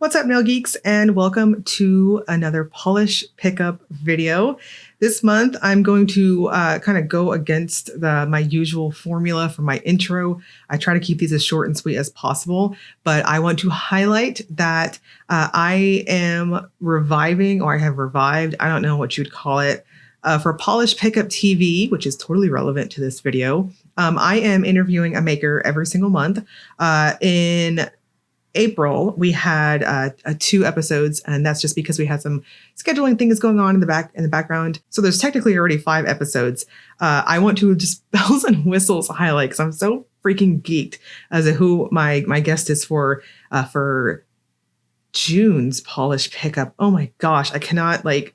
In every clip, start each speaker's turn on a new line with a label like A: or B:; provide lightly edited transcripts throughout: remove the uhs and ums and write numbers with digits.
A: What's up, nail geeks, and welcome to another polish pickup video. This month, I'm going to kind of go against my usual formula for my intro. I try to keep these as short and sweet as possible, but I want to highlight that I am reviving, or I have revived, I don't know what you'd call it, for Polish Pickup TV, which is totally relevant to this video. I am interviewing a maker every single month. In April, we had 2 episodes, and that's just because we had some scheduling things going on in the background. So there's technically already 5 episodes. I want to just bells and whistles highlight because I'm so freaking geeked as to who my guest is for June's polish pickup. Oh my gosh, I cannot, like,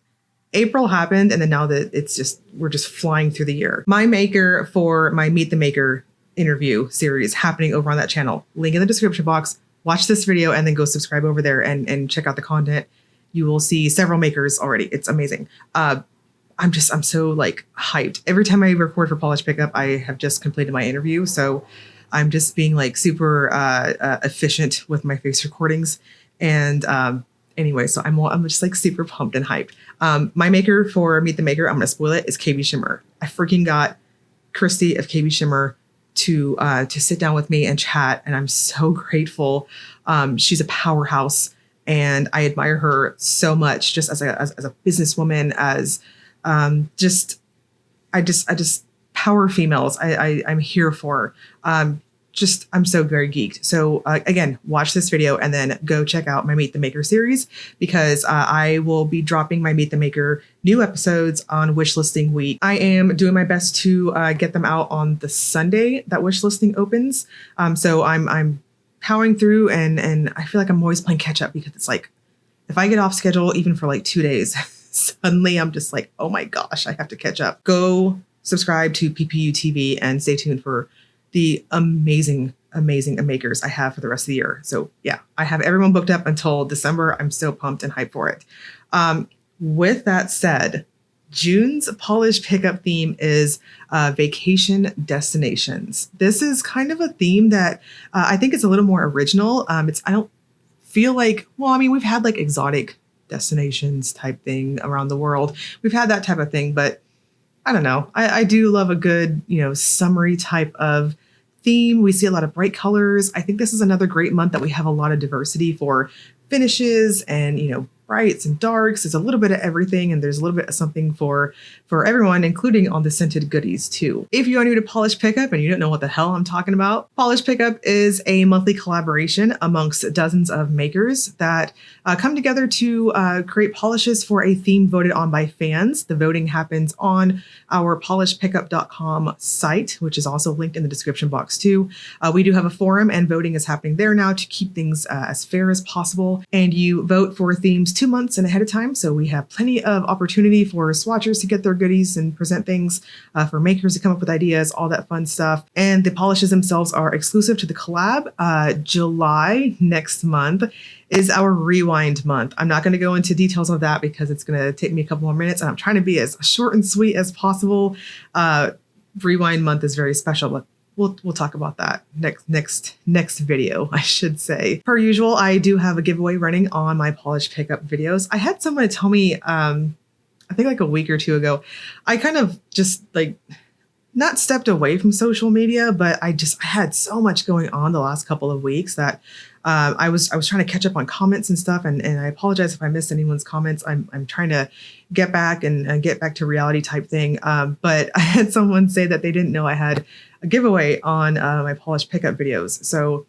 A: April happened, and then now that we're just flying through the year. My maker for my Meet the Maker interview series happening over on that channel. Link in the description box. Watch this video and then go subscribe over there and check out the content. You will see several makers already. It's amazing. I'm so like hyped. Every time I record for Polish Pickup, I have just completed my interview. So I'm just being like super efficient with my face recordings. And anyway, so I'm just like super pumped and hyped. My maker for Meet the Maker, I'm gonna spoil it, is KBShimmer. I freaking got Christy of KBShimmer to sit down with me and chat, and I'm so grateful. She's a powerhouse, and I admire her so much, just as a businesswoman, as I just power females. I'm here for. I'm so very geeked. So again, watch this video and then go check out my Meet the Maker series, because I will be dropping my Meet the Maker new episodes on wishlisting week. I am doing my best to get them out on the Sunday that wishlisting opens. So I'm powering through, and I feel like I'm always playing catch up, because it's like, if I get off schedule even for like 2 days, suddenly I'm just like, oh my gosh, I have to catch up. Go subscribe to PPUTV and stay tuned for the amazing makers I have for the rest of the year. So yeah, I have everyone booked up until December. I'm so pumped and hyped for it. With that said, June's polish pickup theme is vacation destinations. This is kind of a theme that I think is a little more original. I don't feel like, well, I mean, we've had like exotic destinations type thing around the world. We've had that type of thing, but I don't know. I do love a good, summery type of theme. We see a lot of bright colors. I think this is another great month that we have a lot of diversity for finishes and, brights and darks. There's a little bit of everything, and there's a little bit of something for everyone, including all the scented goodies too. If you are new to Polish Pickup and you don't know what the hell I'm talking about, Polish Pickup is a monthly collaboration amongst dozens of makers that come together to create polishes for a theme voted on by fans. The voting happens on our polishpickup.com site, which is also linked in the description box too. We do have a forum, and voting is happening there now to keep things as fair as possible. And you vote for themes 2 months and ahead of time, so we have plenty of opportunity for swatchers to get their goodies and present things, for makers to come up with ideas, all that fun stuff. And the polishes themselves are exclusive to the collab. July next month is our rewind month. I'm not going to go into details of that because it's going to take me a couple more minutes, and I'm trying to be as short and sweet as possible. Rewind month is very special, but we'll talk about that next video, I should say. Per usual, I do have a giveaway running on my polish pickup videos. I had someone tell me, I think like a week or 2 ago, I kind of just like not stepped away from social media, but I had so much going on the last couple of weeks that I was trying to catch up on comments and stuff, and I apologize if I missed anyone's comments. I'm trying to get back and get back to reality type thing. But I had someone say that they didn't know I had a giveaway on my polish pickup videos. So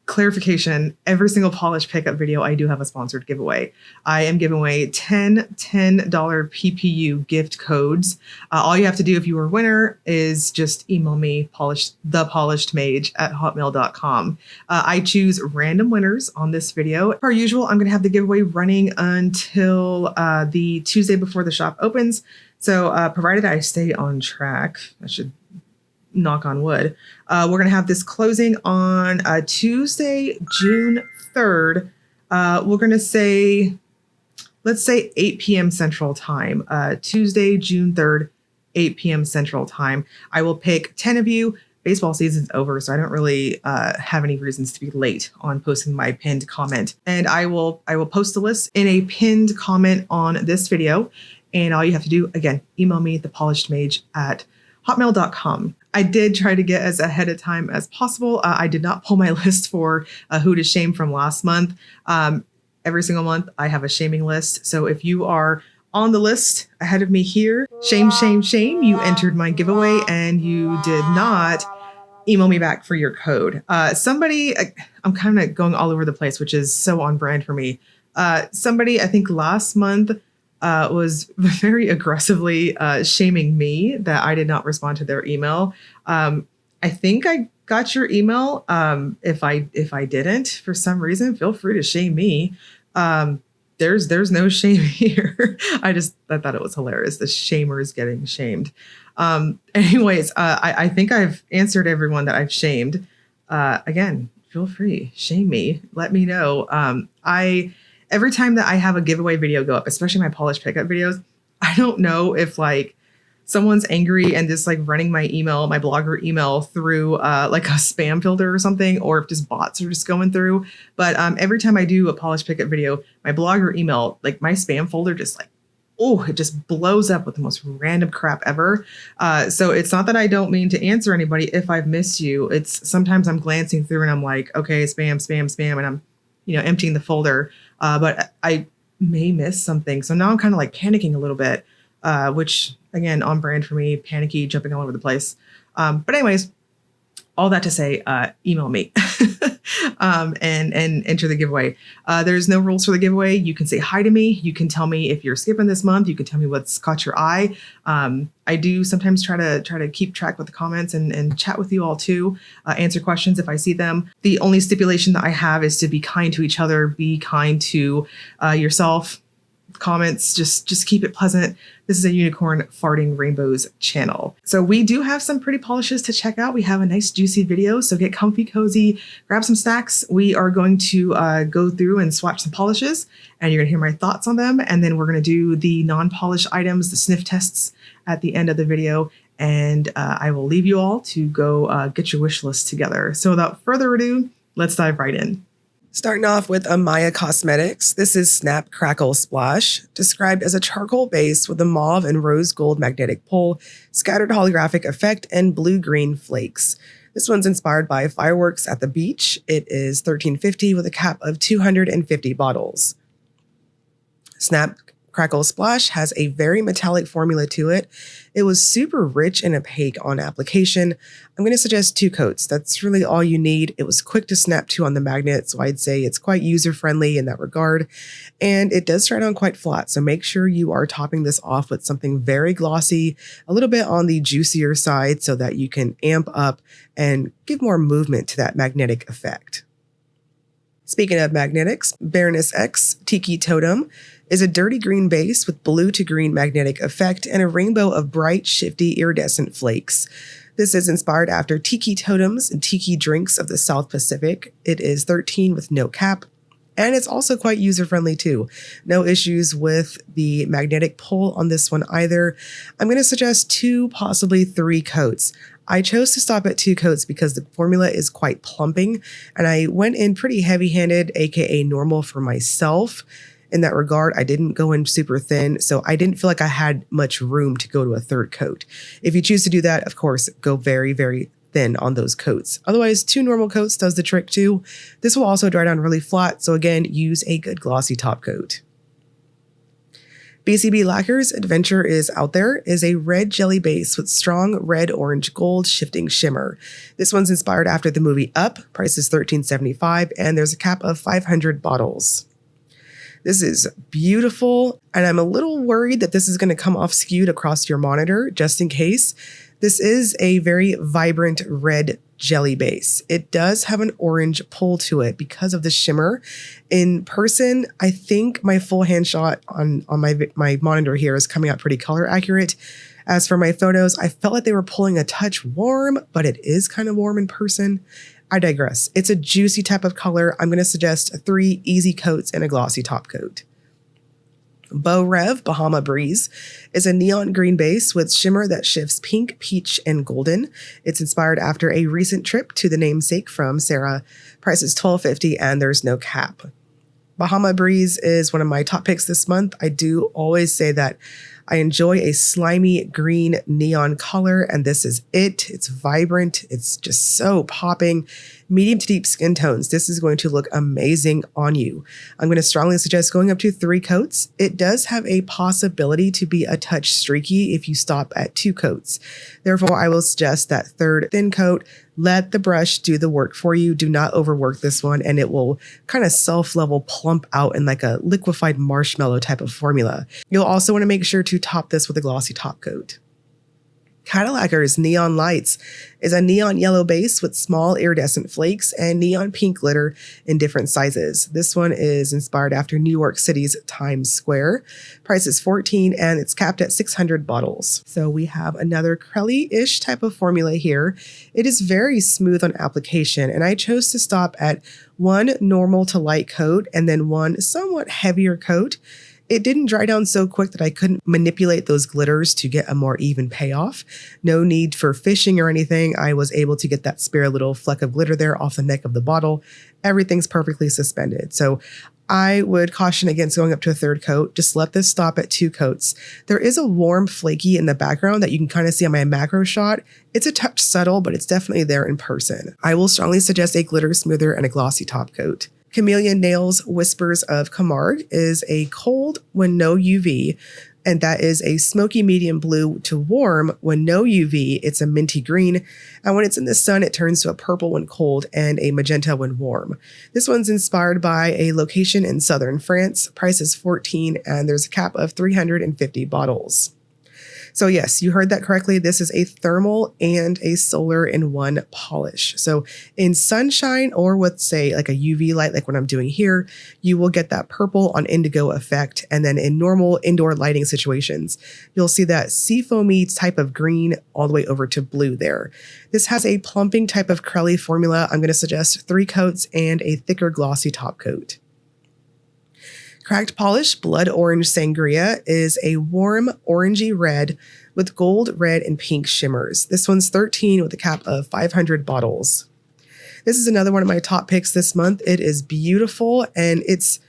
A: clarification, every single polish pickup video, I do have a sponsored giveaway. I am giving away 10 $10 PPU gift codes. All you have to do if you are a winner is just email me, thepolishedmage@hotmail.com. I choose random winners on this video. Per usual, I'm going to have the giveaway running until the Tuesday before the shop opens. So provided I stay on track, I should knock on wood. We're going to have this closing on Tuesday, June 3rd. We're going to say, let's say 8 p.m. Central Time. Tuesday, June 3rd, 8 p.m. Central Time. I will pick 10 of you baseball season's over, so I don't really have any reasons to be late on posting my pinned comment. And I will post the list in a pinned comment on this video. And all you have to do, again, email me thepolishedmage@hotmail.com. I did try to get as ahead of time as possible. I did not pull my list for who to shame from last month. Every single month, I have a shaming list. So if you are on the list ahead of me here, shame, shame, shame, you entered my giveaway and you did not email me back for your code. Somebody, I'm kind of going all over the place, which is so on brand for me. Somebody, I think last month, was very aggressively shaming me that I did not respond to their email. I think I got your email. If I didn't, for some reason, feel free to shame me. There's no shame here. I thought it was hilarious. The shamer is getting shamed. Anyways, I think I've answered everyone that I've shamed. Again, feel free, shame me. Let me know. Every time that I have a giveaway video go up, especially my polish pickup videos, I don't know if like someone's angry and just like running my email, my blogger email through like a spam filter or something, or if just bots are just going through. But every time I do a polish pickup video, my blogger email, like my spam folder just like, oh, it just blows up with the most random crap ever. So it's not that I don't mean to answer anybody if I've missed you. It's sometimes I'm glancing through and I'm like, okay, spam, spam, spam, and I'm, emptying the folder. But I may miss something. So now I'm kind of like panicking a little bit, which again, on brand for me, panicky, jumping all over the place. But anyways, all that to say, email me and enter the giveaway. There's no rules for the giveaway. You can say hi to me. You can tell me if you're skipping this month. You can tell me what's caught your eye. I do sometimes try to keep track with the comments and chat with you all too. Answer questions if I see them. The only stipulation that I have is to be kind to each other. Be kind to yourself. Comments, just keep it pleasant. This is a unicorn farting rainbows channel. So we do have some pretty polishes to check out. We have a nice juicy video, so get comfy, cozy, grab some snacks. We are going to go through and swatch some polishes, and you're gonna hear my thoughts on them. And then we're gonna do the non-polished items, the sniff tests at the end of the video. And I will leave you all to go get your wish list together. So without further ado, let's dive right in.
B: Starting off with Ahmya Cosmetics, this is Snap Crackle Splash, described as a charcoal base with a mauve and rose gold magnetic pole, scattered holographic effect, and blue-green flakes. This one's inspired by fireworks at the beach. It is $13.50 with a cap of 250 bottles. Snap Crackle Splash has a very metallic formula to it. It was super rich and opaque on application. I'm going to suggest 2 coats. That's really all you need. It was quick to snap to on the magnet, so I'd say it's quite user-friendly in that regard. And it does dry down quite flat, so make sure you are topping this off with something very glossy, a little bit on the juicier side so that you can amp up and give more movement to that magnetic effect. Speaking of magnetics, Baroness X Tiki Totem is a dirty green base with blue to green magnetic effect and a rainbow of bright, shifty, iridescent flakes. This is inspired after tiki totems and tiki drinks of the South Pacific. It is 13 with no cap, and it's also quite user-friendly too. No issues with the magnetic pull on this one either. I'm going to suggest 2, possibly 3 coats. I chose to stop at 2 coats because the formula is quite plumping, and I went in pretty heavy-handed, aka normal for myself. In that regard, I didn't go in super thin, so I didn't feel like I had much room to go to a 3rd coat. If you choose to do that, of course, go very, very thin on those coats. Otherwise, 2 normal coats does the trick too. This will also dry down really flat, so again, use a good glossy top coat. BCB Lacquer's Adventure is Out There is a red jelly base with strong red, orange, gold shifting shimmer. This one's inspired after the movie Up, price is $13.75, and there's a cap of 500 bottles. This is beautiful, and I'm a little worried that this is going to come off skewed across your monitor, just in case. This is a very vibrant red jelly base. It does have an orange pull to it because of the shimmer. In person, I think my full hand shot on my monitor here is coming out pretty color accurate. As for my photos, I felt like they were pulling a touch warm, but it is kind of warm in person. I digress. It's a juicy type of color. I'm going to suggest 3 easy coats and a glossy top coat. Beaux Rêves Bahama Breeze is a neon green base with shimmer that shifts pink, peach, and golden. It's inspired after a recent trip to the namesake from Sarah. Price is $12.50 and there's no cap. Bahama Breeze is one of my top picks this month. I do always say that I enjoy a slimy green neon color, and this is it. It's vibrant. It's just so popping. Medium to deep skin tones. This is going to look amazing on you. I'm going to strongly suggest going up to 3 coats. It does have a possibility to be a touch streaky if you stop at 2 coats. Therefore, I will suggest that 3rd thin coat. Let the brush do the work for you. Do not overwork this one, and it will kind of self-level plump out in like a liquefied marshmallow type of formula. You'll also want to make sure to top this with a glossy top coat. Cadillacquer's Neon Lights is a neon yellow base with small iridescent flakes and neon pink glitter in different sizes. This one is inspired after New York City's Times Square. Price is $14 and it's capped at 600 bottles. So we have another Crelly-ish type of formula here. It is very smooth on application, and I chose to stop at 1 normal to light coat and then 1 somewhat heavier coat. It didn't dry down so quick that I couldn't manipulate those glitters to get a more even payoff. No need for fishing or anything. I was able to get that spare little fleck of glitter there off the neck of the bottle. Everything's perfectly suspended. So I would caution against going up to a 3rd coat. Just let this stop at 2 coats. There is a warm flaky in the background that you can kind of see on my macro shot. It's a touch subtle, but it's definitely there in person. I will strongly suggest a glitter smoother and a glossy top coat. Chameleon Nails Whispers of Camargue is a cold when no UV, and that is a smoky medium blue to warm when no UV. It's a minty green, and when it's in the sun, it turns to a purple when cold and a magenta when warm. This one's inspired by a location in southern France. Price is $14, and there's a cap of 350 bottles. So yes, you heard that correctly. This is a thermal and a solar in one polish. So in sunshine or with, say, like a UV light, like what I'm doing here, you will get that purple on indigo effect. And then in normal indoor lighting situations, you'll see that seafoamy type of green all the way over to blue there. This has a plumping type of Crelly formula. I'm going to suggest 3 coats and a thicker glossy top coat. Cracked Polish Blood Orange Sangria is a warm orangey red with gold, red, and pink shimmers. This one's $13 with a cap of 500 bottles. This is another one of my top picks this month. It is beautiful, and it's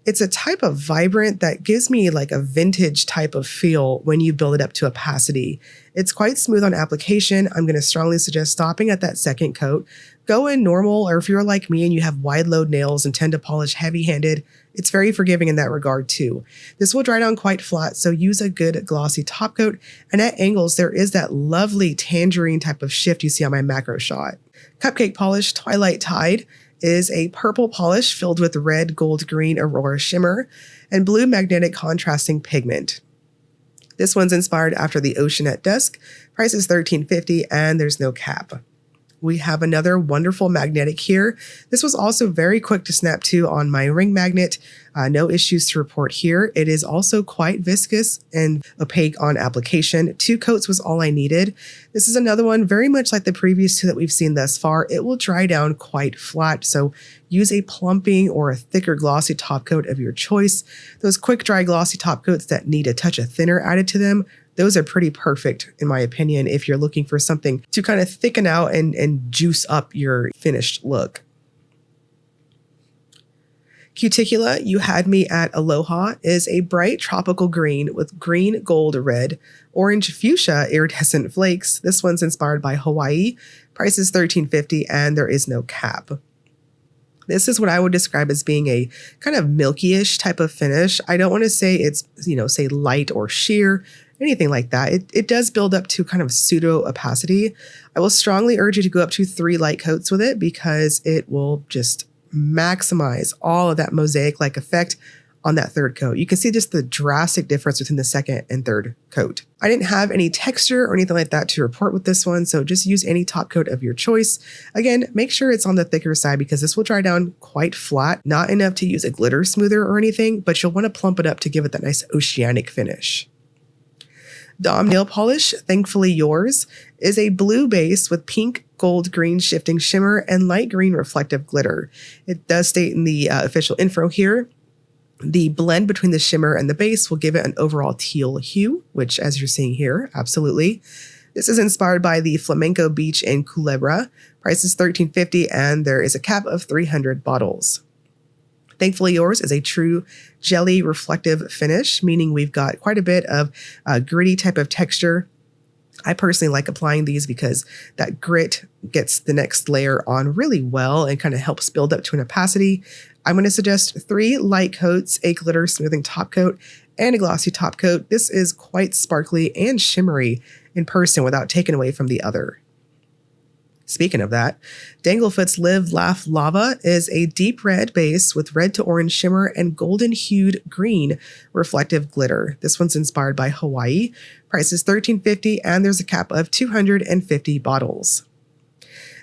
B: a type of vibrant that gives me like a vintage type of feel when you build it up to opacity. It's quite smooth on application. I'm going to strongly suggest stopping at that 2nd coat. Go in normal, or if you're like me and you have wide load nails and tend to polish heavy-handed, it's very forgiving in that regard too. This will dry down quite flat, so use a good glossy top coat. And at angles, there is that lovely tangerine type of shift you see on my macro shot. Cupcake Polish Twilight Tide is a purple polish filled with red, gold, green aurora shimmer and blue magnetic contrasting pigment. This one's inspired after the ocean at dusk. Price is $13.50 and there's no cap. We have another wonderful magnetic here. This was also very quick to snap to on my ring magnet. No issues to report here. It is also quite viscous and opaque on application. 2 coats was all I needed. This is another one very much like the previous 2 that we've seen thus far. It will dry down quite flat, so use a plumping or a thicker glossy top coat of your choice. Those quick dry glossy top coats that need a touch of thinner added to them, those are pretty perfect, in my opinion, if you're looking for something to kind of thicken out and juice up your finished look. Cuticula, You Had Me at Aloha, is a bright tropical green with green, gold, red, orange, fuchsia iridescent flakes. This one's inspired by Hawaii. Price is $13.50 and there is no cap. This is what I would describe as being a kind of milky-ish type of finish. I don't want to say it's, say light or sheer, anything like that. It does build up to kind of pseudo opacity. I will strongly urge you to go up to 3 light coats with it because it will just maximize all of that mosaic-like effect on that 3rd coat. You can see just the drastic difference between the 2nd and 3rd coat. I didn't have any texture or anything like that to report with this one, so just use any top coat of your choice. Again, make sure it's on the thicker side because this will dry down quite flat, not enough to use a glitter smoother or anything, but you'll want to plump it up to give it that nice oceanic finish. Dom Nail Polish, Thankfully Yours, is a blue base with pink, gold, green shifting shimmer and light green reflective glitter. It does state in the official info here The blend between the shimmer and the base will give it an overall teal hue, which as you're seeing here, absolutely. This is inspired by the Flamenco Beach in Culebra. Price is $13.50 and there is a cap of 300 bottles. Thankfully Yours is a true jelly reflective finish, meaning we've got quite a bit of gritty type of texture. I personally like applying these because that grit gets the next layer on really well and kind of helps build up to an opacity. I'm going to suggest 3 light coats, a glitter smoothing top coat, and a glossy top coat. This is quite sparkly and shimmery in person without taking away from the other. Speaking of that, Danglefoot's Live Laugh Lava is a deep red base with red to orange shimmer and golden hued green reflective glitter. This one's inspired by Hawaii. Price is $13.50 and there's a cap of 250 bottles.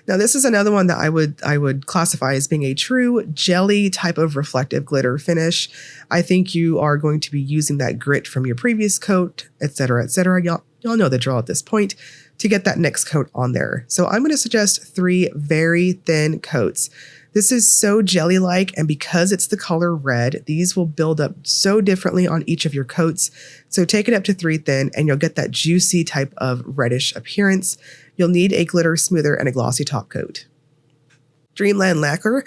B: Now this is another one that I would classify as being a true jelly type of reflective glitter finish. I think you are going to be using that grit from your previous coat, etc., etc. Y'all know the drill at this point to get that next coat on there. So I'm going to suggest 3 very thin coats. This is so jelly-like, and because it's the color red, these will build up so differently on each of your coats. So take it up to 3 thin and you'll get that juicy type of reddish appearance. You'll need a glitter smoother and a glossy top coat. Dreamland Lacquer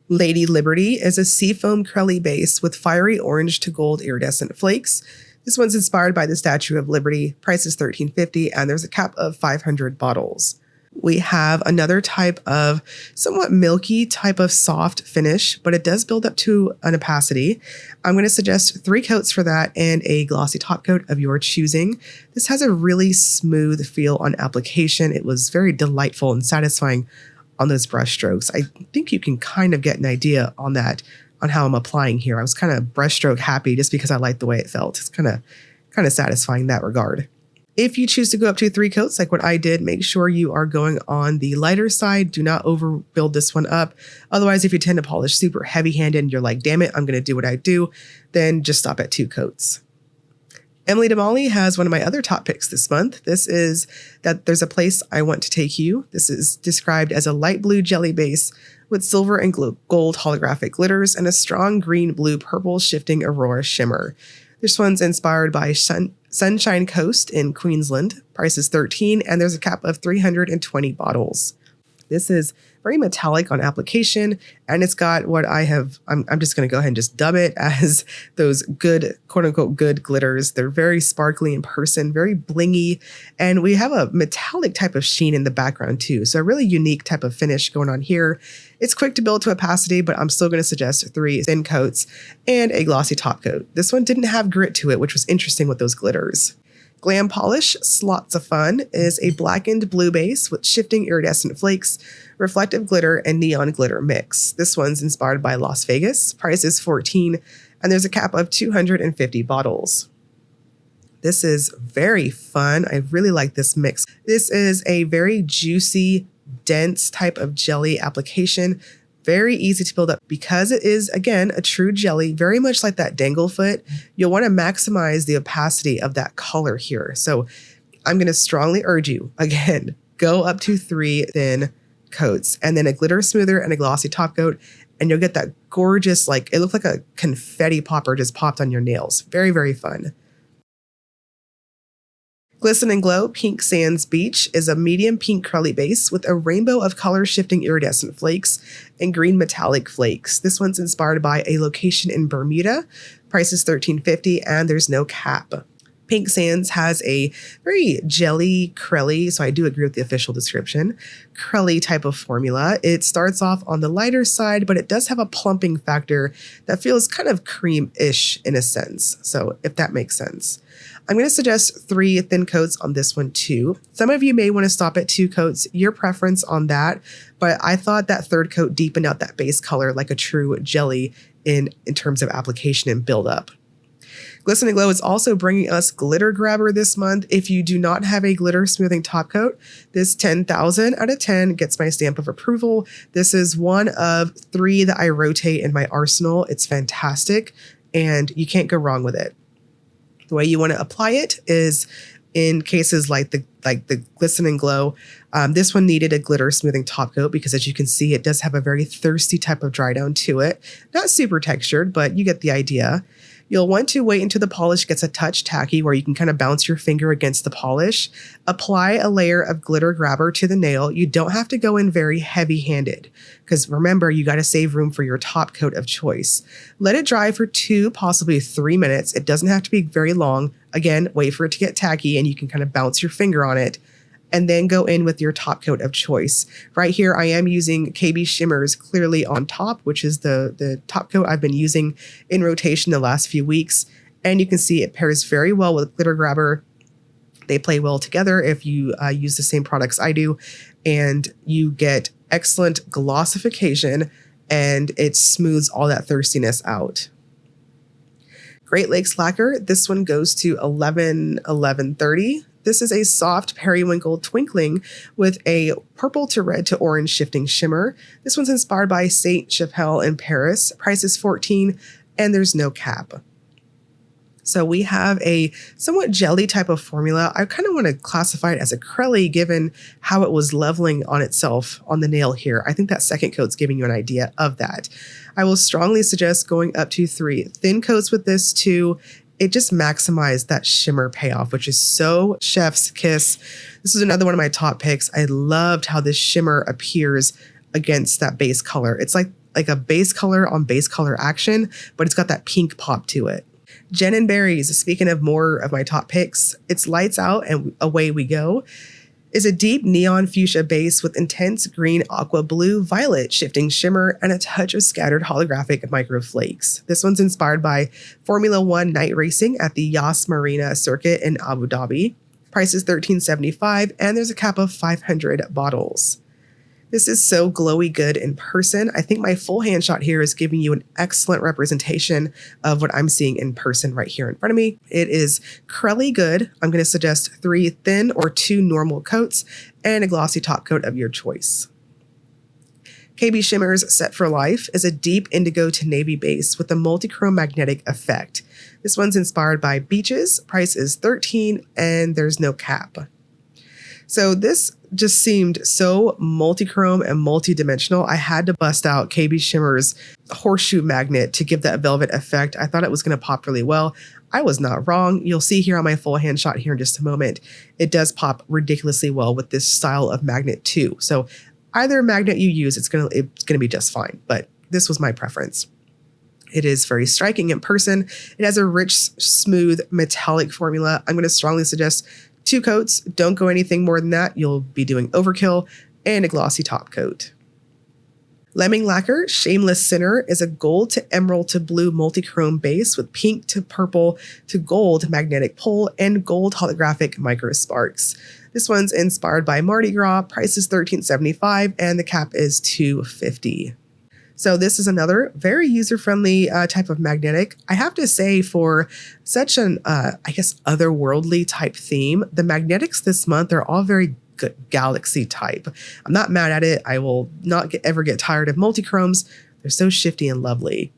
B: Lady Liberty is a seafoam crelly base with fiery orange to gold iridescent flakes. This one's inspired by the Statue of Liberty. Price is $13.50 and there's a cap of 500 bottles. We have another type of somewhat milky type of soft finish, but it does build up to an opacity. I'm going to suggest 3 coats for that and a glossy top coat of your choosing. This has a really smooth feel on application. It was very delightful and satisfying on those brush strokes. I think you can kind of get an idea on that, on how I'm applying here. I was kind of brushstroke happy just because I liked the way it felt. It's kind of satisfying in that regard. If you choose to go up to 3 coats like what I did, make sure you are going on the lighter side. Do not overbuild this one up. Otherwise, if you tend to polish super heavy-handed and you're like, damn it, I'm going to do what I do, then just stop at 2 coats. Emily DeMolly has one of my other top picks this month. This is That There's a Place I Want to Take You. This is described as a light blue jelly base with silver and gold holographic glitters and a strong green, blue, purple shifting aurora shimmer. This one's inspired by Sunshine Coast in Queensland. Price is $13 and there's a cap of 320 bottles. This is very metallic on application, and it's got what I'm just going to go ahead and just dub it as those good, quote unquote, good glitters. They're very sparkly in person, very blingy, and we have a metallic type of sheen in the background too. So a really unique type of finish going on here. It's quick to build to opacity, but I'm still going to suggest 3 thin coats and a glossy top coat. This one didn't have grit to it, which was interesting with those glitters. Glam Polish Slots of Fun is a blackened blue base with shifting iridescent flakes, reflective glitter, and neon glitter mix. This one's inspired by Las Vegas. Price is $14 and there's a cap of 250 bottles. This is very fun. I really like this mix. This is a very juicy, dense type of jelly application. Very easy to build up because it is, again, a true jelly, very much like that Danglefoot. You'll want to maximize the opacity of that color here. So I'm going to strongly urge you, again, go up to 3 thin coats and then a glitter smoother and a glossy top coat, and you'll get that gorgeous, like, it looked like a confetti popper just popped on your nails. Very, very fun. Glisten and Glow Pink Sands Beach is a medium pink crelly base with a rainbow of color shifting iridescent flakes and green metallic flakes. This one's inspired by a location in Bermuda. Price is $13.50 and there's no cap. Pink Sands has a very jelly, crelly, so I do agree with the official description, crelly type of formula. It starts off on the lighter side, but it does have a plumping factor that feels kind of cream-ish in a sense. So if that makes sense. I'm going to suggest 3 thin coats on this one too. Some of you may want to stop at 2 coats, your preference on that, but I thought that 3rd coat deepened out that base color like a true jelly in terms of application and buildup. Glisten and Glow is also bringing us Glitter Grabber this month. If you do not have a glitter smoothing top coat, this 10,000 out of 10 gets my stamp of approval. This is one of 3 that I rotate in my arsenal. It's fantastic and you can't go wrong with it. The way you want to apply it is in cases like the Glisten and Glow. This one needed a glitter smoothing top coat because, as you can see, it does have a very thirsty type of dry down to it. Not super textured, but you get the idea. You'll want to wait until the polish gets a touch tacky where you can kind of bounce your finger against the polish. Apply a layer of glitter grabber to the nail. You don't have to go in very heavy-handed because remember, you got to save room for your top coat of choice. Let it dry for 2, possibly 3 minutes. It doesn't have to be very long. Again, wait for it to get tacky and you can kind of bounce your finger on it. And then go in with your top coat of choice. Right here, I am using KBShimmer's Clearly on Top, which is the top coat I've been using in rotation the last few weeks. And you can see it pairs very well with Glitter Grabber. They play well together if you use the same products I do. And you get excellent glossification and it smooths all that thirstiness out. Great Lakes Lacquer, this one goes to $11.30. This is a soft periwinkle twinkling with a purple to red to orange shifting shimmer. This one's inspired by Saint Chapelle in Paris. Price is $14 and there's no cap. So we have a somewhat jelly type of formula. I kind of want to classify it as a crelly given how it was leveling on itself on the nail here. I think that second coat's giving you an idea of that. I will strongly suggest going up to 3 thin coats with this too. It just maximized that shimmer payoff, which is so chef's kiss. This is another one of my top picks. I loved how this shimmer appears against that base color. It's like a base color on base color action, but it's got that pink pop to it. Jen and Berries, speaking of more of my top picks, it's lights out and away we go, is a deep neon fuchsia base with intense green, aqua blue, violet shifting shimmer and a touch of scattered holographic micro flakes. This one's inspired by Formula One night racing at the Yas Marina circuit in Abu Dhabi. Price is $13.75 and there's a cap of 500 bottles. This is so glowy good in person. I think my full hand shot here is giving you an excellent representation of what I'm seeing in person right here in front of me. It is crelly good. I'm going to suggest 3 thin or 2 normal coats and a glossy top coat of your choice. KBShimmer's Set for Life is a deep indigo to navy base with a multi-chrome magnetic effect. This one's inspired by beaches. Price is $13 and there's no cap. So this just seemed so multi-chrome and multi-dimensional. I had to bust out KBShimmer's horseshoe magnet to give that velvet effect. I thought it was going to pop really well. I was not wrong. You'll see here on my full hand shot here in just a moment. It does pop ridiculously well with this style of magnet too. So either magnet you use, it's gonna be just fine. But this was my preference. It is very striking in person. It has a rich, smooth, metallic formula. I'm going to strongly suggest 2 coats. Don't go anything more than that. You'll be doing overkill, and a glossy top coat. Lemming Lacquer Shameless Center is a gold to emerald to blue multi-chrome base with pink to purple to gold magnetic pull and gold holographic micro sparks. This one's inspired by Mardi Gras. Price is $13.75 and the cap is $2.50. So this is another very user-friendly type of magnetic. I have to say, for such an, otherworldly type theme, the magnetics this month are all very good galaxy type. I'm not mad at it. I will not ever get tired of multi-chromes. They're so shifty and lovely.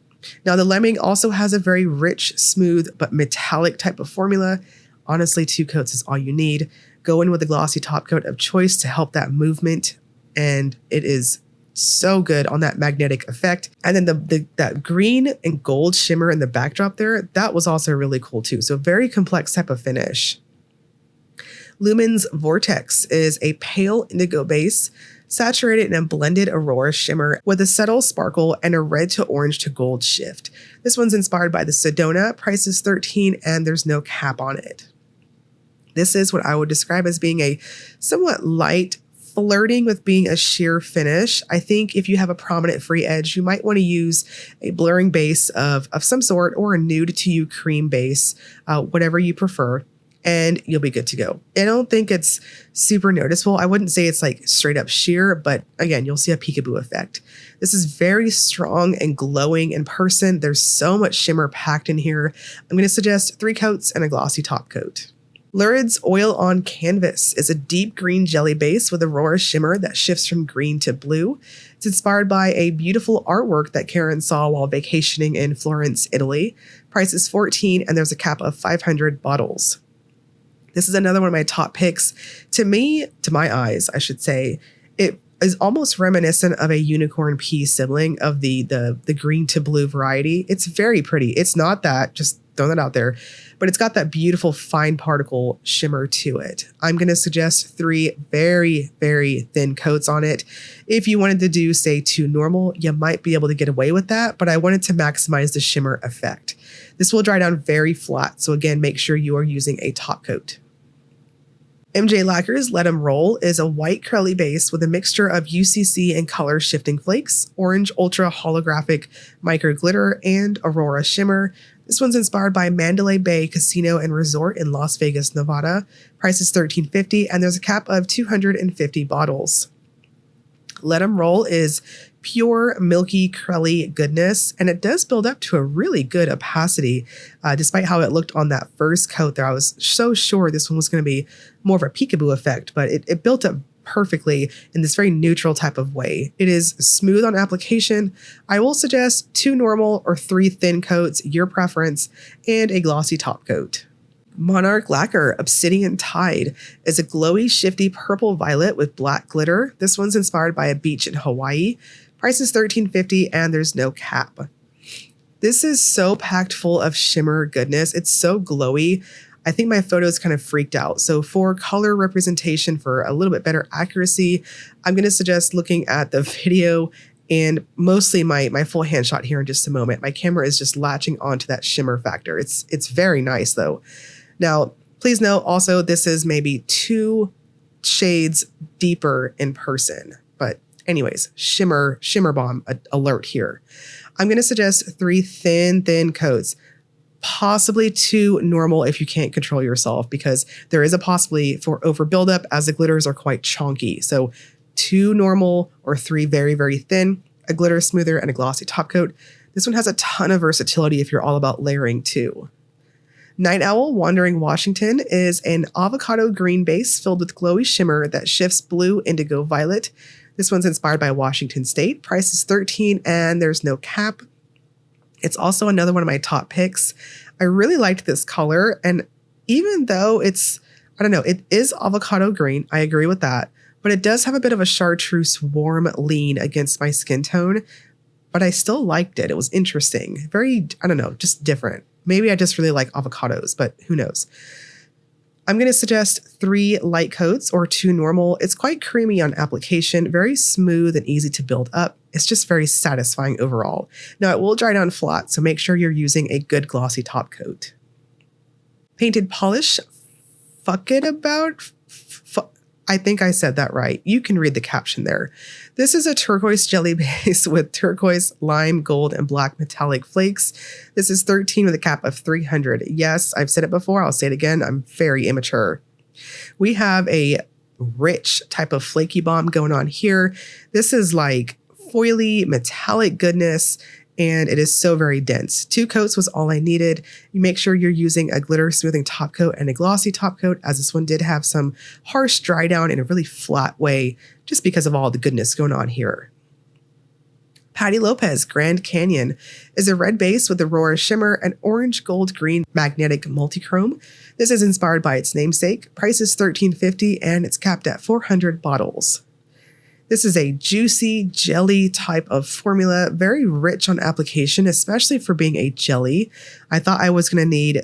B: Now, the Lemming also has a very rich, smooth, but metallic type of formula. Honestly, 2 coats is all you need. Go in with a glossy top coat of choice to help that movement, and it is so good on that magnetic effect. And then that green and gold shimmer in the backdrop there, that was also really cool too. So very complex type of finish. Lumen's Vortex is a pale indigo base, saturated in a blended aurora shimmer with a subtle sparkle and a red to orange to gold shift. This one's inspired by the Sedona. Price is $13 and there's no cap on it. This is what I would describe as being a somewhat light, flirting with being a sheer finish. I think if you have a prominent free edge, you might want to use a blurring base of some sort or a nude to you cream base, whatever you prefer, and you'll be good to go. I don't think it's super noticeable. I wouldn't say it's like straight up sheer, but again, you'll see a peekaboo effect. This is very strong and glowing in person. There's so much shimmer packed in here. I'm going to suggest 3 coats and a glossy top coat. Lurid's Oil on Canvas is a deep green jelly base with aurora shimmer that shifts from green to blue. It's inspired by a beautiful artwork that Karen saw while vacationing in Florence, Italy. Price is $14 and there's a cap of 500 bottles. This is another one of my top picks. To me, to my eyes, I should say, it is almost reminiscent of a unicorn pea sibling of the green to blue variety. It's very pretty. It's not that, just throwing that out there, but it's got that beautiful fine particle shimmer to it. I'm going to suggest 3 very, very thin coats on it. If you wanted to do, say, 2 normal, you might be able to get away with that, but I wanted to maximize the shimmer effect. This will dry down very flat, so again, make sure you are using a top coat. MJ Lacquer's Let 'Em Roll is a white curly base with a mixture of UCC and color shifting flakes, orange ultra holographic micro glitter, and Aurora shimmer. This one's inspired by Mandalay Bay Casino and Resort in Las Vegas, Nevada. Price is $13.50, and there's a cap of 250 bottles. Let 'Em Roll is pure, milky, curly goodness, and it does build up to a really good opacity. Despite how it looked on that first coat there, I was so sure this one was going to be more of a peekaboo effect, but it built up perfectly in this very neutral type of way. It is smooth on application. I will suggest 2 normal or 3 thin coats, your preference, and a glossy top coat. Monarch Lacquer Obsidian Tide is a glowy, shifty purple violet with black glitter. This one's inspired by a beach in Hawaii. Price is $13.50, and there's no cap. This is so packed full of shimmer goodness. It's so glowy. I think my photos kind of freaked out. So for color representation, for a little bit better accuracy, I'm going to suggest looking at the video and mostly my full hand shot here in just a moment. My camera is just latching onto that shimmer factor. It's very nice though. Now, please note also this is maybe 2 shades deeper in person. But anyways, shimmer bomb alert here. I'm going to suggest 3 thin coats. Possibly 2 normal if you can't control yourself, because there is a possibility for over buildup as the glitters are quite chunky. So 2 normal or 3 very, very thin, a glitter smoother, and a glossy top coat. This one has a ton of versatility if you're all about layering too. Night Owl Wandering Washington is an avocado green base filled with glowy shimmer that shifts blue, indigo, violet. This one's inspired by Washington State. Price is $13, and there's no cap. It's also another one of my top picks. I really liked this color, and even though it is avocado green, I agree with that, but it does have a bit of a chartreuse warm lean against my skin tone, but I still liked it. It was interesting. Very, just different. Maybe I just really like avocados, but who knows? I'm going to suggest 3 light coats or 2 normal. It's quite creamy on application, very smooth and easy to build up. It's just very satisfying overall. Now it will dry down flat, so make sure you're using a good glossy top coat. Painted Polish, I think I said that right. You can read the caption there. This is a turquoise jelly base with turquoise, lime, gold, and black metallic flakes. This is 13 with a cap of 300. Yes, I've said it before. I'll say it again. I'm very immature. We have a rich type of flaky bomb going on here. This is like foily, metallic goodness, and it is so very dense. 2 coats was all I needed. You make sure you're using a glitter smoothing top coat and a glossy top coat, as this one did have some harsh dry down in a really flat way, just because of all the goodness going on here. Patty Lopez Grand Canyon is a red base with Aurora shimmer and orange gold green magnetic multichrome. This is inspired by its namesake. Price is $13.50, and it's capped at 400 bottles. This is a juicy jelly type of formula, very rich on application, especially for being a jelly. I thought I was going to need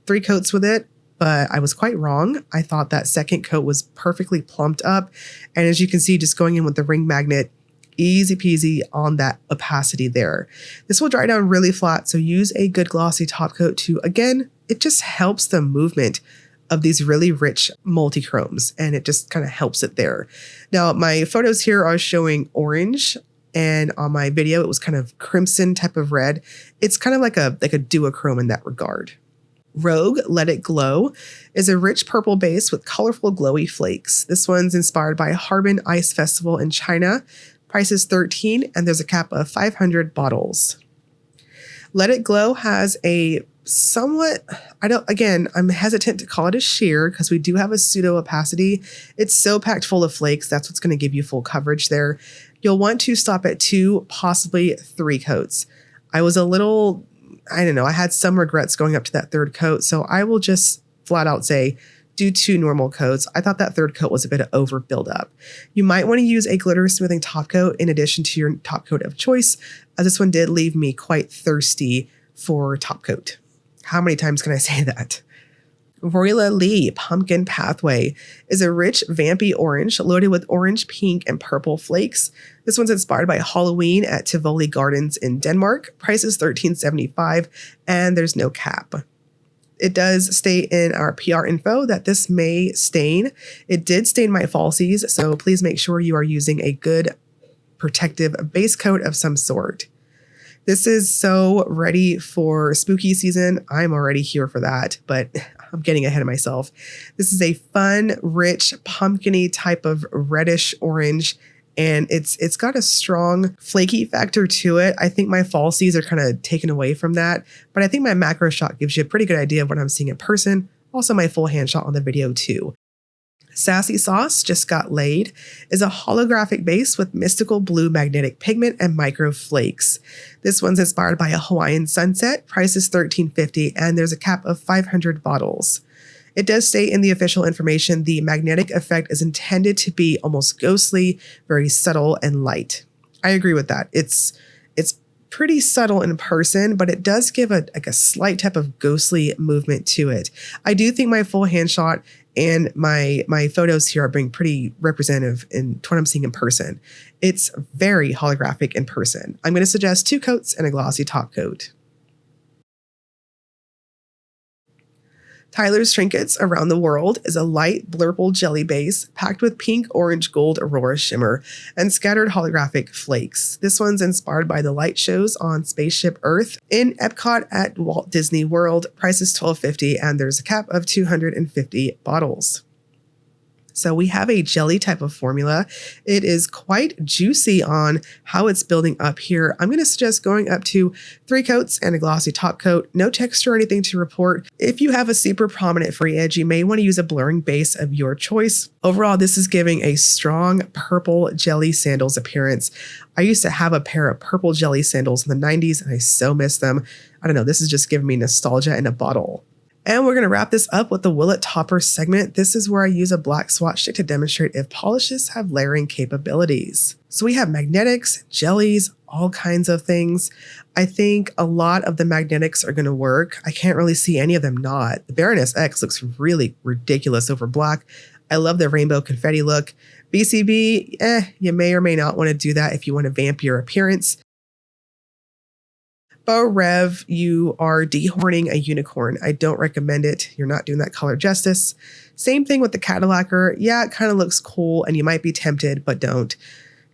B: 3 coats with it, but I was quite wrong. I thought that second coat was perfectly plumped up. And as you can see, just going in with the ring magnet, easy peasy on that opacity there. This will dry down really flat, so use a good glossy top coat to, again, it just helps the movement of these really rich multichromes, and it just kind of helps it there. Now, my photos here are showing orange, and on my video, it was kind of crimson type of red. It's kind of like a duochrome in that regard. Rogue Let It Glow is a rich purple base with colorful glowy flakes. This one's inspired by Harbin Ice Festival in China. Price is $13, and there's a cap of 500 bottles. Let It Glow has a somewhat, I'm hesitant to call it a sheer because we do have a pseudo opacity. It's so packed full of flakes. That's what's going to give you full coverage there. You'll want to stop at 2, possibly 3 coats. I was a little, I had some regrets going up to that 3rd coat. So I will just flat out say, do 2 normal coats. I thought that 3rd coat was a bit of over buildup. You might want to use a glitter smoothing top coat in addition to your top coat of choice, as this one did leave me quite thirsty for top coat. How many times can I say that? Royla Lee Pumpkin Pathway is a rich, vampy orange loaded with orange, pink, and purple flakes. This one's inspired by Halloween at Tivoli Gardens in Denmark. Price is $13.75, and there's no cap. It does state in our PR info that this may stain. It did stain my falsies, so please make sure you are using a good protective base coat of some sort. This is so ready for spooky season. I'm already here for that, but I'm getting ahead of myself. This is a fun, rich, pumpkin-y type of reddish orange, and it's got a strong flaky factor to it. I think my falsies are kind of taken away from that, but I think my macro shot gives you a pretty good idea of what I'm seeing in person. Also my full hand shot on the video too. Sassy Sauce, just got Lei'd, is a holographic base with mystical blue magnetic pigment and micro flakes. This one's inspired by a Hawaiian sunset. Price is $13.50, and there's a cap of 500 bottles. It does state in the official information the magnetic effect is intended to be almost ghostly, very subtle and light. I agree with that. It's pretty subtle in person, but it does give a slight type of ghostly movement to it. I do think my full hand shot and my photos here are being pretty representative in what I'm seeing in person. It's very holographic in person. I'm going to suggest 2 coats and a glossy top coat. Tyler's Trinkets Around the World is a light blurple jelly base packed with pink, orange, gold aurora shimmer and scattered holographic flakes. This one's inspired by the light shows on Spaceship Earth in Epcot at Walt Disney World. Price is $12.50, and there's a cap of 250 bottles. So we have a jelly type of formula. It is quite juicy on how it's building up here. I'm going to suggest going up to 3 coats and a glossy top coat. No texture or anything to report. If you have a super prominent free edge, you may want to use a blurring base of your choice. Overall, this is giving a strong purple jelly sandals appearance. I used to have a pair of purple jelly sandals in the 90s, and I so miss them. I don't know, this is just giving me nostalgia in a bottle. And we're going to wrap this up with the Will It Topper segment. This is where I use a black swatch stick to demonstrate if polishes have layering capabilities. So we have magnetics, jellies, all kinds of things. I think a lot of the magnetics are going to work. I can't really see any of them not. The Baroness X looks really ridiculous over black. I love the rainbow confetti look. BCB, you may or may not want to do that if you want to vamp your appearance. Beaux Rêves, you are dehorning a unicorn. I don't recommend it. You're not doing that color justice. Same thing with the Cadillacquer. Yeah, it kind of looks cool and you might be tempted, but don't.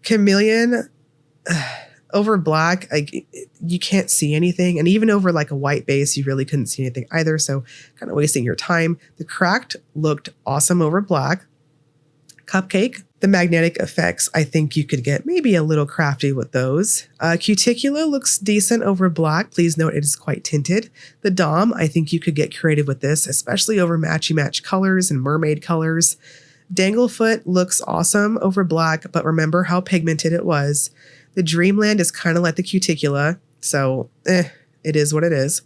B: Chameleon, over black, you can't see anything. And even over like a white base, you really couldn't see anything either. So kind of wasting your time. The Cracked looked awesome over black. Cupcake, the magnetic effects, I think you could get maybe a little crafty with those. Cuticula looks decent over black. Please note it is quite tinted. The Dom, I think you could get creative with this, especially over matchy-match colors and mermaid colors. Danglefoot looks awesome over black, but remember how pigmented it was. The Dreamland is kind of like the Cuticula, so it is what it is.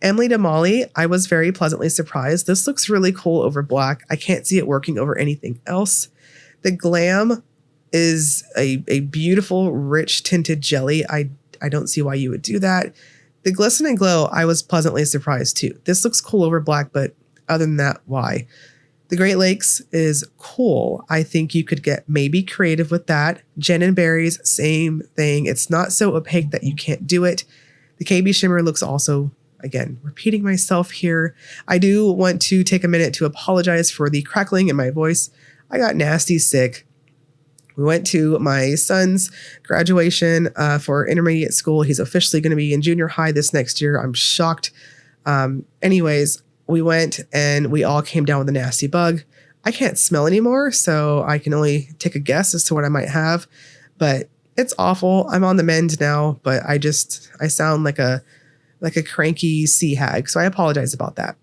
B: Emily DeMolly, I was very pleasantly surprised. This looks really cool over black. I can't see it working over anything else. The Glam is a beautiful, rich tinted jelly. I don't see why you would do that. The Glisten and Glow, I was pleasantly surprised too. This looks cool over black, but other than that, why? The Great Lakes is cool. I think you could get maybe creative with that. Gin and Berries, same thing. It's not so opaque that you can't do it. The KBShimmer looks also, again, repeating myself here. I do want to take a minute to apologize for the crackling in my voice. I got nasty sick. We went to my son's graduation for intermediate school. He's officially going to be in junior high this next year. I'm shocked. Anyways, we went and we all came down with a nasty bug. I can't smell anymore, so I can only take a guess as to what I might have. But it's awful. I'm on the mend now, but I sound like a cranky sea hag. So I apologize about that.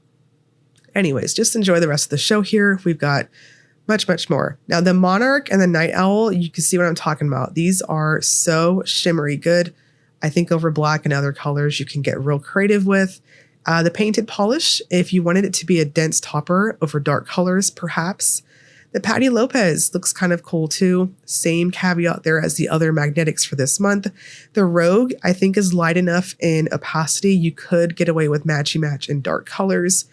B: Anyways, just enjoy the rest of the show here. We've got much more. Now the Monarch and the Night Owl, you can see what I'm talking about. These are so shimmery good. I think over black and other colors you can get real creative with. The painted polish, if you wanted it to be a dense topper over dark colors, perhaps. The Patty Lopez looks kind of cool too. Same caveat there as the other magnetics for this month. The Rogue, I think, is light enough in opacity. You could get away with matchy-match in dark colors.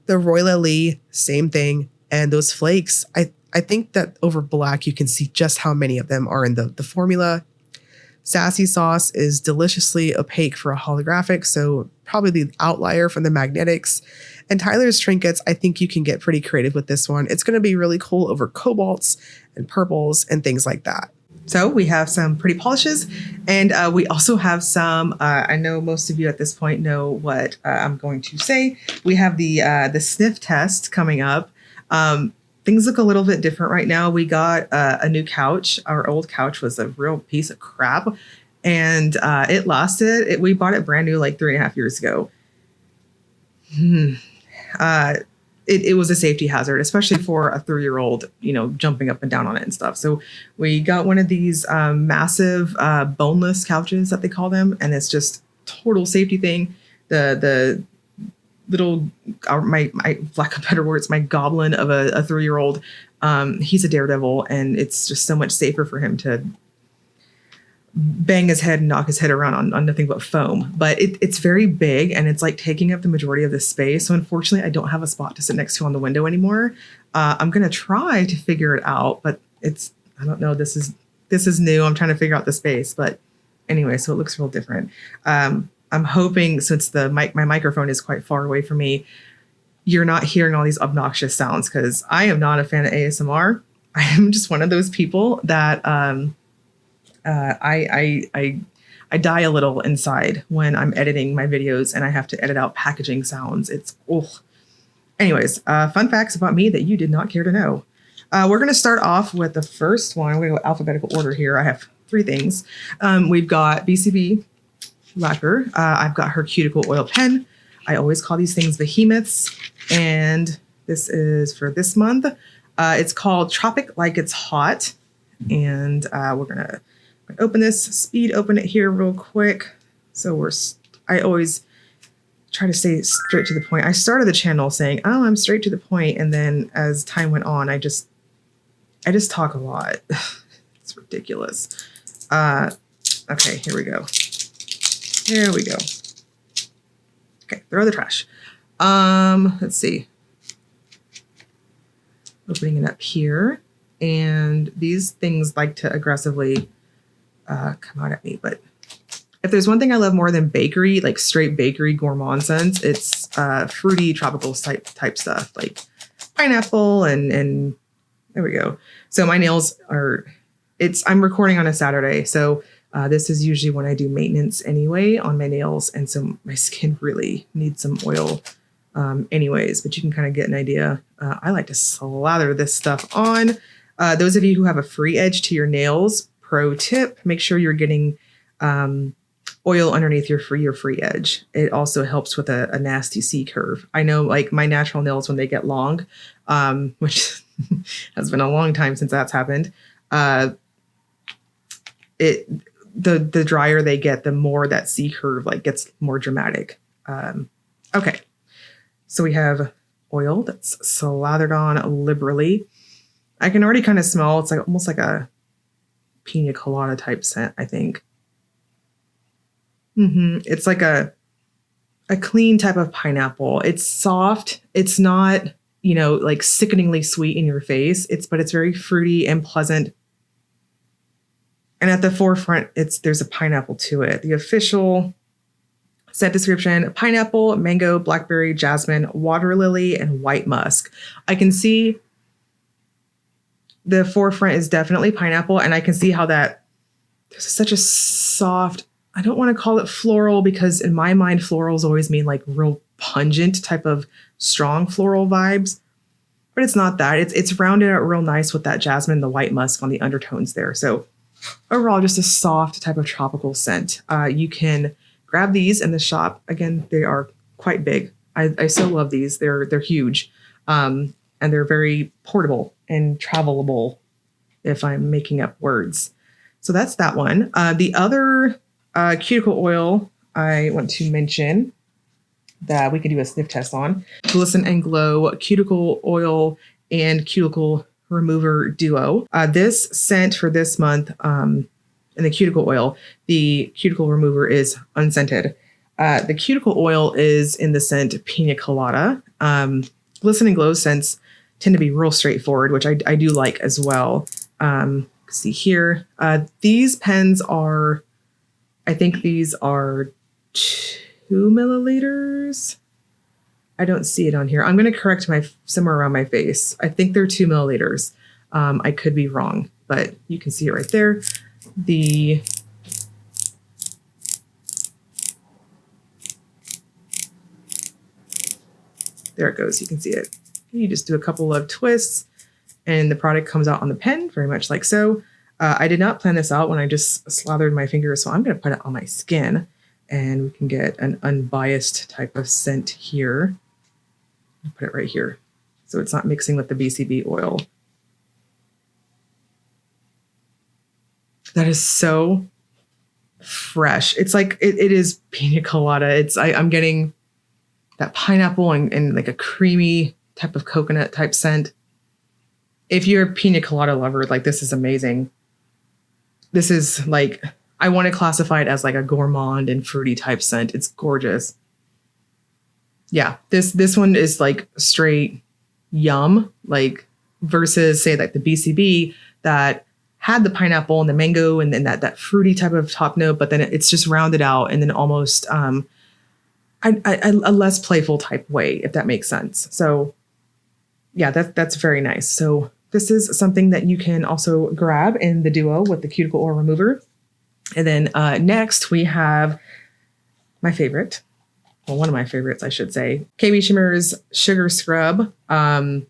B: The Royal Lee, same thing. And those flakes, I think that over black, you can see just how many of them are in the formula. Sassy Sauce is deliciously opaque for a holographic, so probably the outlier from the magnetics. And Tyler's Trinkets, I think you can get pretty creative with this one. It's going to be really cool over cobalts and purples and things like that.
A: So we have some pretty polishes, and we also have some, I know most of you at this point know what I'm going to say. We have the sniff test coming up. Things look a little bit different right now. We got a new couch. Our old couch was a real piece of crap, and it lasted. We bought it brand new like 3.5 years ago. It was a safety hazard, especially for a 3-year-old, jumping up and down on it and stuff. So we got one of these massive boneless couches that they call them, and it's just total safety thing. The little, my lack of better words, my goblin of a 3-year-old, he's a daredevil, and it's just so much safer for him to bang his head and knock his head around on nothing but foam. But it's very big, and it's like taking up the majority of the space. So unfortunately, I don't have a spot to sit next to on the window anymore. I'm gonna try to figure it out, but I don't know. This is new. I'm trying to figure out the space, but anyway, so it looks real different. I'm hoping, since my microphone is quite far away from me, you're not hearing all these obnoxious sounds, because I am not a fan of ASMR. I am just one of those people that I die a little inside when I'm editing my videos and I have to edit out packaging sounds. Anyways, fun facts about me that you did not care to know. We're going to start off with the first one. We're going to go alphabetical order here. I have 3 things. We've got BCB Lacquer. I've got her cuticle oil pen. I always call these things behemoths. And this is for this month. It's called Tropic Like It's Hot. And we're going to open this, speed open it here real quick. So I always try to stay straight to the point. I started the channel saying, oh, I'm straight to the point. And then as time went on, I just talk a lot. It's ridiculous. Okay, here we go. Here we go. Okay, throw the trash. Let's see. Opening it up here. And these things like to aggressively come out at me. But if there's one thing I love more than bakery, like straight bakery gourmand scents, it's fruity tropical type stuff, like pineapple and there we go. So my nails are, I'm recording on a Saturday. So this is usually when I do maintenance anyway on my nails. And so my skin really needs some oil anyways, but you can kind of get an idea. I like to slather this stuff on. Those of you who have a free edge to your nails, pro tip, make sure you're getting oil underneath your free edge. It also helps with a nasty C curve. I know, like my natural nails, when they get long, which has been a long time since that's happened, the drier they get, the more that C curve like gets more dramatic. Okay, so we have oil that's slathered on liberally. I can already kind of smell, it's like almost like a pina colada type scent, I think. It's like a clean type of pineapple. It's soft. It's not, like sickeningly sweet in your face. But it's very fruity and pleasant. And at the forefront, there's a pineapple to it. The official scent description: pineapple, mango, blackberry, jasmine, water lily, and white musk. I can see the forefront is definitely pineapple, and I can see how there's such a soft, I don't want to call it floral, because in my mind, florals always mean like real pungent type of strong floral vibes, but it's not that. It's rounded out real nice with that jasmine, the white musk on the undertones there. So overall, just a soft type of tropical scent. You can grab these in the shop. Again, they are quite big. I so love these. They're huge. And they're very portable and travelable, if I'm making up words. So that's that one. The other cuticle oil I want to mention that we can do a sniff test on. Glisten and Glow Cuticle Oil and Cuticle Remover Duo. This scent for this month, in the cuticle oil, the cuticle remover is unscented. The cuticle oil is in the scent Pina Colada. Glisten and Glow scents tend to be real straightforward, which I do like as well. See here, these pens are, I think these are 2 milliliters. I don't see it on here. I'm going to correct somewhere around my face. I think they're 2 milliliters. I could be wrong, but you can see it right there. There it goes. You can see it. You just do a couple of twists and the product comes out on the pen, very much like so. I did not plan this out when I just slathered my fingers, so I'm going to put it on my skin and we can get an unbiased type of scent here. I'll put it right here so it's not mixing with the BCB oil. That is so fresh. It's like, it is pina colada. I'm getting that pineapple and like a creamy type of coconut type scent. If you're a pina colada lover, like this is amazing. This is like, I want to classify it as like a gourmand and fruity type scent. It's gorgeous. Yeah, this one is like straight yum, like versus say like the BCB that had the pineapple and the mango and then that fruity type of top note, but then it's just rounded out and then almost a less playful type way, if that makes sense. So yeah, that's very nice. So this is something that you can also grab in the duo with the cuticle oil remover. And then next we have my favorite, well, one of my favorites, I should say, KBShimmer's Sugar Scrub.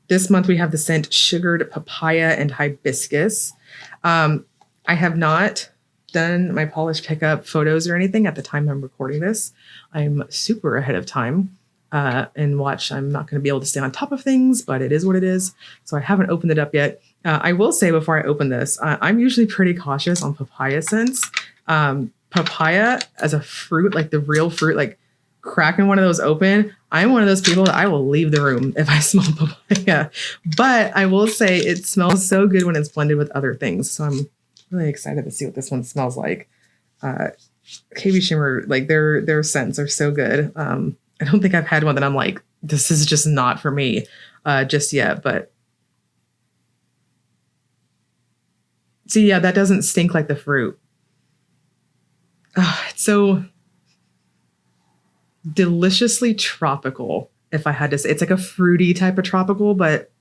A: This month we have the scent Sugared Papaya and Hibiscus. I have not done my polish pickup photos or anything at the time I'm recording this. I'm super ahead of time. And watch, I'm not going to be able to stay on top of things, but it is what it is. So I haven't opened it up yet. I will say before I open this, I'm usually pretty cautious on papaya scents. Papaya as a fruit, like the real fruit, like cracking one of those open, I'm one of those people that I will leave the room if I smell papaya. But I will say it smells so good when it's blended with other things. So I'm really excited to see what this one smells like. KBShimmer, like their scents are so good. I don't think I've had one that I'm like, this is just not for me just yet. But see, yeah, that doesn't stink like the fruit. Oh, it's so deliciously tropical, if I had to say. It's like a fruity type of tropical, but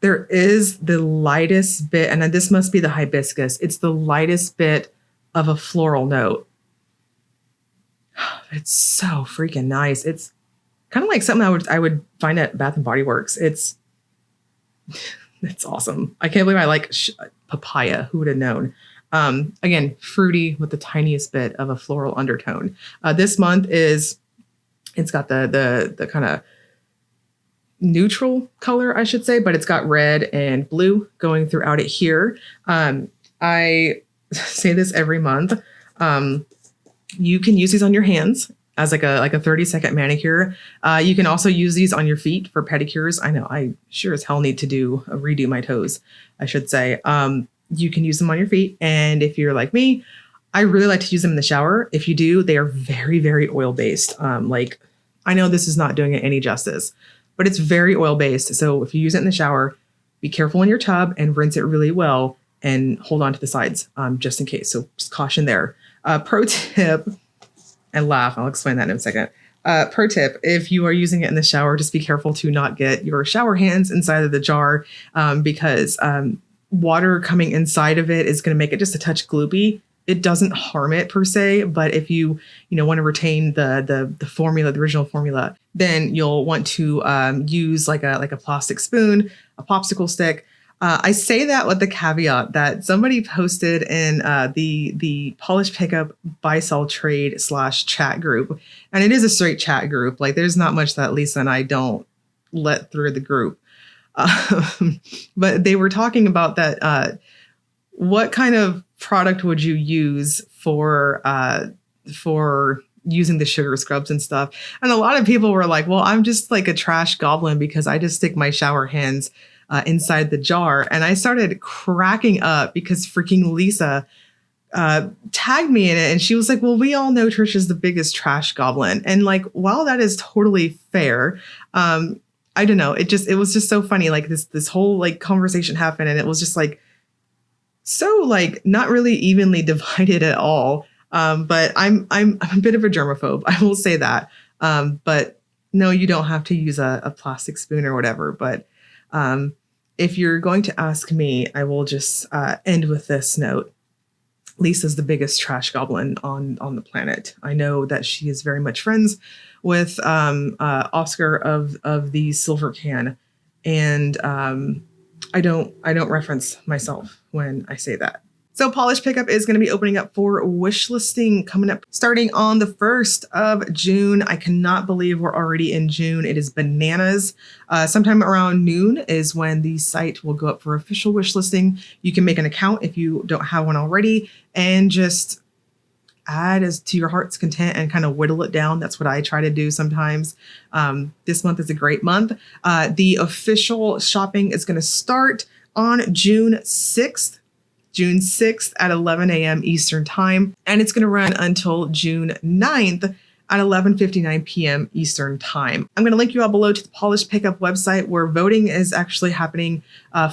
A: there is the lightest bit, and this must be the hibiscus. It's the lightest bit of a floral note. It's so freaking nice. It's kind of like something I would find at Bath and Body Works. It's awesome. I can't believe I like papaya. Who would have known? Again, fruity with the tiniest bit of a floral undertone. This month it's got the kind of neutral color, I should say, but it's got red and blue going throughout it here. I say this every month. You can use these on your hands as like a 30-second manicure. You can also use these on your feet for pedicures. I know I sure as hell need to redo my toes, I should say. You can use them on your feet. And if you're like me, I really like to use them in the shower. If you do, they are very, very oil-based. Like I know this is not doing it any justice, but it's very oil-based. So if you use it in the shower, be careful in your tub and rinse it really well and hold on to the sides just in case. So just caution there. Pro tip, and laugh, I'll explain that in a second. Pro tip, if you are using it in the shower, just be careful to not get your shower hands inside of the jar because water coming inside of it is going to make it just a touch gloopy. It doesn't harm it per se, but if you want to retain the formula, the original formula, then you'll want to use like a plastic spoon, a popsicle stick. I say that with the caveat that somebody posted in the polish pickup buy sell trade / chat group, and it is a straight chat group. Like there's not much that Lisa and I don't let through the group, but they were talking about that. What kind of product would you use for using the sugar scrubs and stuff. And a lot of people were like, well, I'm just like a trash goblin because I just stick my shower hands inside the jar. And I started cracking up because freaking Lisa tagged me in it, and she was like, well, we all know Trish is the biggest trash goblin. And like, while that is totally fair, I don't know, it was just so funny. Like this whole like conversation happened, and it was just like so like not really evenly divided at all. But I'm a bit of a germaphobe, I will say that. But no, you don't have to use a plastic spoon or whatever. But if you're going to ask me, I will just end with this note. Lisa's the biggest trash goblin on the planet. I know that she is very much friends with Oscar of the Silver Can, and I don't reference myself when I say that. So polish pickup is going to be opening up for wish listing coming up starting on the 1st of June. I cannot believe we're already in June. It is bananas. Sometime around noon is when the site will go up for official wish listing. You can make an account if you don't have one already and just add as to your heart's content and kind of whittle it down. That's what I try to do sometimes. This month is a great month. The official shopping is going to start on June 6th. June 6th at 11 a.m. Eastern Time, and it's going to run until June 9th at 11:59 p.m. Eastern Time. I'm going to link you all below to the Polish Pickup website where voting is actually happening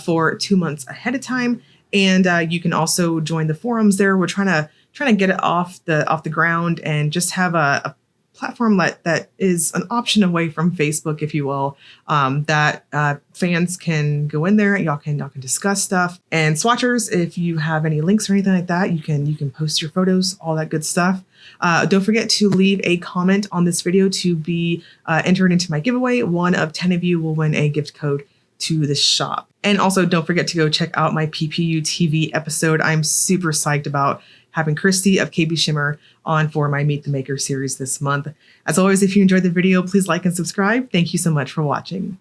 A: for 2 months ahead of time, and you can also join the forums there. We're trying to get it off the ground and just have a platform that is an option away from Facebook, if you will, that fans can go in there. Y'all can discuss stuff. And swatchers, if you have any links or anything like that, you can post your photos, all that good stuff. Don't forget to leave a comment on this video to be entered into my giveaway. 1 of 10 of you will win a gift code to the shop. And also don't forget to go check out my PPUTV episode. I'm super psyched about having Christy of KBShimmer on for my Meet the Maker series this month. As always, if you enjoyed the video, please like and subscribe. Thank you so much for watching.